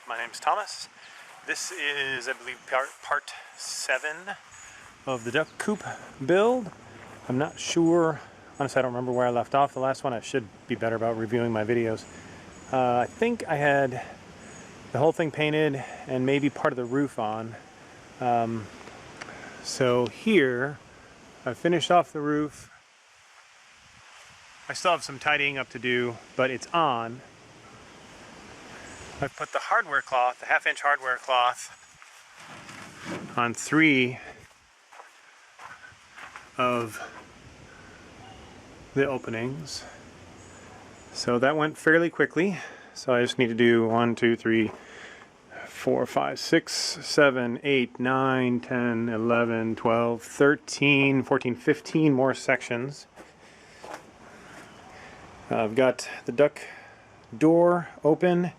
My name's Thomas. This is, I believe, part 7 of the duck coop build. I'm not sure, honestly I don't remember where I left off the last one. I should be better about reviewing my videos. I think I had the whole thing painted and maybe part of the roof on. So here, I finished off the roof. I still have some tidying up to do, but it's on. I've put the hardware cloth, the 1/2-inch hardware cloth, on 3 of the openings. So that went fairly quickly. So I just need to do 1, 2, 3, 4, 5, 6, 7, 8, 9, 10, 11, 12, 13, 14, 15 more sections. I've got the duck door open.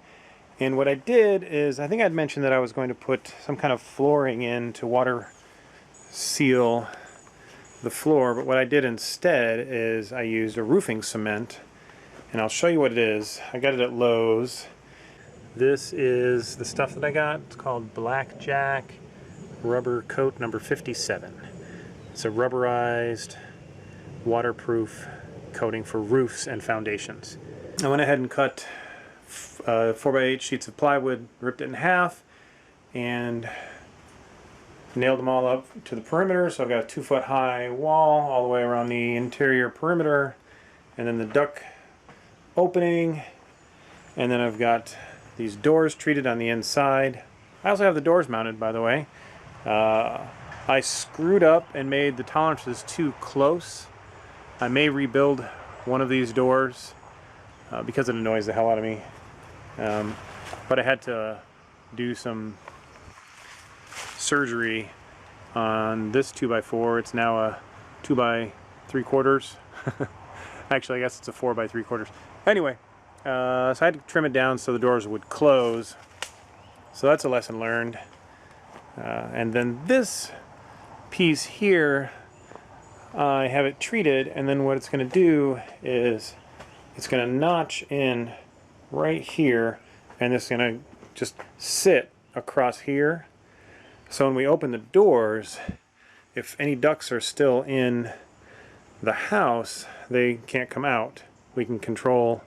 And what I did is, I think I'd mentioned that I was going to put some kind of flooring in to water seal the floor, but what I did instead is I used a roofing cement, and I'll show you what it is. I got it at Lowe's. This is the stuff that I got. It's called Blackjack Rubber Coat number 57. It's a rubberized, waterproof coating for roofs and foundations. I went ahead and cut 4x8 sheets of plywood, ripped it in half, and nailed them all up to the perimeter. So I've got a 2-foot high wall all the way around the interior perimeter, and then the duck opening, and then I've got these doors treated on the inside. I also have the doors mounted, by the way. I screwed up and made the tolerances too close. I may rebuild one of these doors because it annoys the hell out of me. But I had to do some surgery on this 2x4. It's now a 2x3/4. Actually, I guess it's a 4x3/4. Anyway, so I had to trim it down so the doors would close. So that's a lesson learned. And then this piece here, I have it treated, and then what it's going to do is it's going to notch in right here, and it's going to just sit across here. So when we open the doors, if any ducks are still in the house, they can't come out. We can control,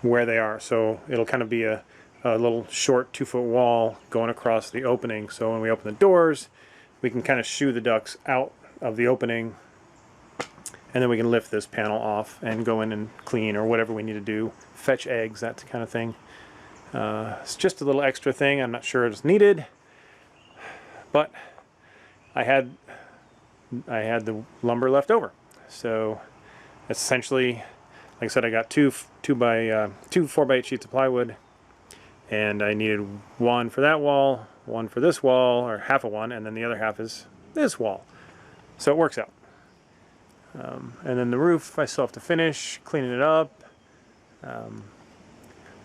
where they are. So it'll kind of be a little short 2-foot wall going across the opening. So when we open the doors, we can kind of shoo the ducks out of the opening, and then we can lift this panel off and go in and clean or whatever we need to do, fetch eggs, that kind of thing. It's just a little extra thing. I'm not sure it's needed, but I had the lumber left over. So essentially, like I said, I got two 4x8 sheets of plywood, and I needed one for that wall, one for this wall, or half of one, and then the other half is this wall. So it works out. And then the roof, I still have to finish cleaning it up.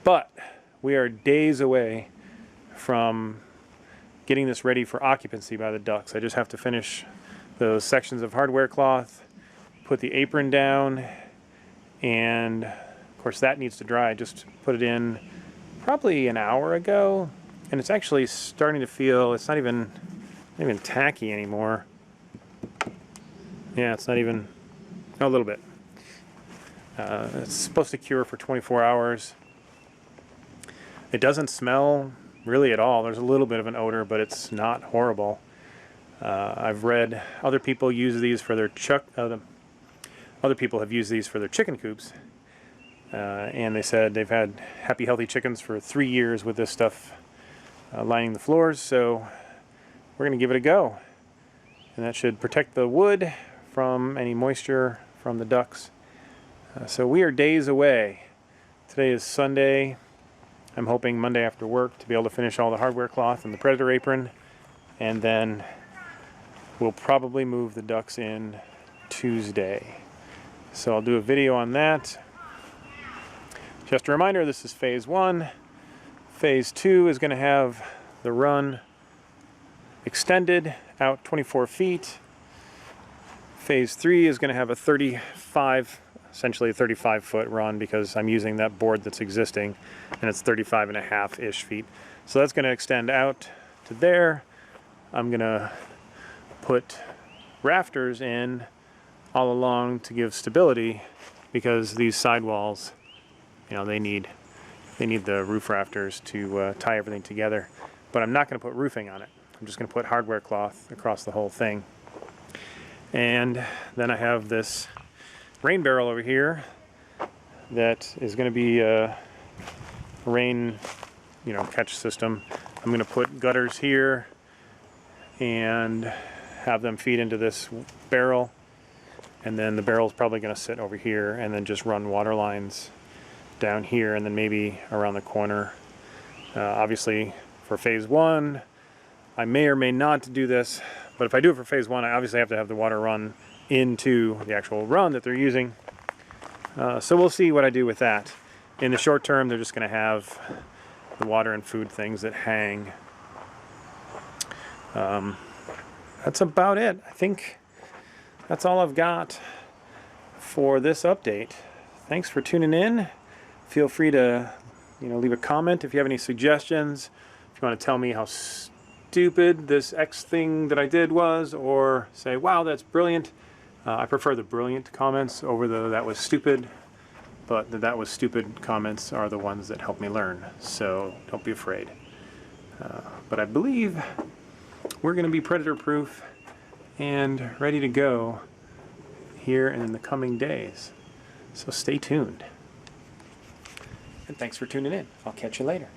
But we are days away from getting this ready for occupancy by the ducks. I just have to finish those sections of hardware cloth, put the apron down, and of course that needs to dry. I just put it in probably an hour ago, and it's actually starting to feel, it's not even tacky anymore. Yeah, it's not even, a little bit. It's supposed to cure for 24 hours. It doesn't smell really at all. There's a little bit of an odor, but it's not horrible. I've read other people use these for their other people have used these for their chicken coops, and they said they've had happy, healthy chickens for 3 years with this stuff lining the floors. So we're going to give it a go, and that should protect the wood from any moisture from the ducks. So we are days away. Today is Sunday. I'm hoping Monday after work to be able to finish all the hardware cloth and the predator apron, and then we'll probably move the ducks in Tuesday. So I'll do a video on that. Just a reminder, this is phase 1. Phase 2 is going to have the run extended out 24 feet. Phase 3 is going to have a 35 essentially a 35-foot run because I'm using that board that's existing, and it's 35.5-ish feet. So that's going to extend out to there. I'm going to put rafters in all along to give stability, because these sidewalls, you know, they need the roof rafters to tie everything together. But I'm not going to put roofing on it. I'm just going to put hardware cloth across the whole thing. And then I have this rain barrel over here that is going to be a rain, you know, catch system. I'm going to put gutters here and have them feed into this barrel, and then the barrel is probably going to sit over here and then just run water lines down here and then maybe around the corner. Obviously for phase one I may or may not do this, but if I do it for phase one, I obviously have to have the water run into the actual run that they're using. So we'll see what I do with that. In the short term, they're just going to have the water and food things that hang. That's about it. I think that's all I've got for this update. Thanks for tuning in. Feel free to, you know, leave a comment if you have any suggestions. If you want to tell me how stupid this X thing that I did was, or say, wow, that's brilliant. I prefer the brilliant comments over the that was stupid, but the that was stupid comments are the ones that help me learn, so don't be afraid. But I believe we're going to be predator proof and ready to go here in the coming days. So stay tuned. And thanks for tuning in. I'll catch you later.